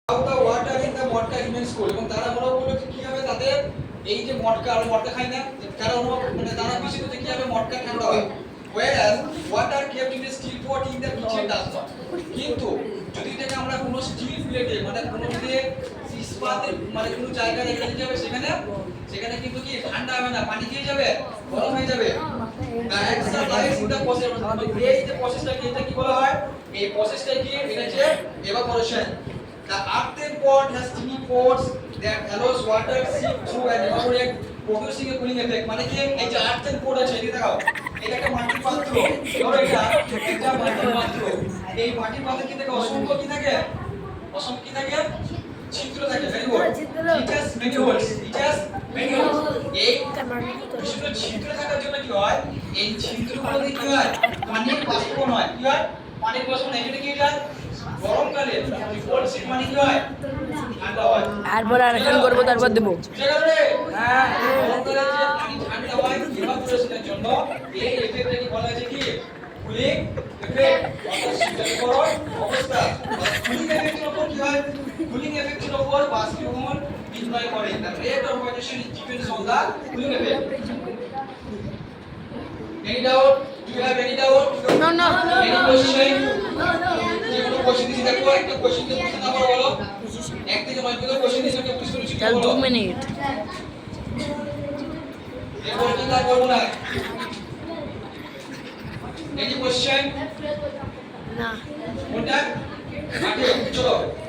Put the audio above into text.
How the water in the matka remains cold এবং তারা অনুভব করলো যে কি হবে তাদের এই যে মটকা আর মটকা খায় না তারা অনুভব মানে তারা খুশি হচ্ছে কি হবে মটকা ঠান্ডা হয় whereas water kept in a steel pot in the kitchen does not কিন্তু যদি এটাকে আমরা কোনো স্টিল প্লেটে মানে কোনো যদি ইস্পাতের মানে কোনো জায়গায় রেখে দিতে হবে সেখানে কিন্তু কি ঠান্ডা হবে না পানি দিয়ে যাবে গরম হয়ে যাবে the answer lies in the process এই যে প্রসেসটা কি এটা কি বলা হয় এই প্রসেসটা কি এটা হচ্ছে evaporation. The earthen pot has three pores that allows water seep through and evaporate, producing a cooling effect. মানে কি এই যে earthen pot আছে এটা দেখাও এটা একটা মাটির পাত্র ধরো এটা একটা মাটির পাত্র এই মাটির পাত্রে কি থাকে অসংখ্য কি থাকে ছিদ্র থাকে very good it has many holes এই বিশিষ্ট ছিদ্র থাকার জন্য কি হয় এই ছিদ্রগুলো দিয়ে কি হয় পানির বাষ্পীভবন হয় কি হয় পানির বাষ্পীভবন এটা কি যায় গরমকালে কোল্ড সিট মানে কি হয় ঠান্ডা হয় তারপর আরেকজন করব তারপর দেব হ্যাঁ গরমকালে যে পানি ঠান্ডা হয় ইভাপোরেশনের জন্য এই এফেক্টটাকে বলা হয় কি কুলিং এফেক্ট অর্থাৎ শীতল করণ অবস্থা কুলিং এফেক্টের উপর কি হয় কুলিং এফেক্টের উপর বাষ্পীভবন নির্ভর করে the rate of evaporation depends on the cooling effect. Any doubt? Do you have any doubt? No. Any question? যে কোনো কোশ্চেন দিছি দেখো একটা কোশ্চেন দিয়ে প্রশ্ন নাম্বার বলো এক থেকে 9 পর্যন্ত কোশ্চেন দিছি একটা প্রশ্ন লিখে চল বলো 2 মিনিট এরপর কি তার করব না এই কোশ্চেন না কোনটা আগে চলো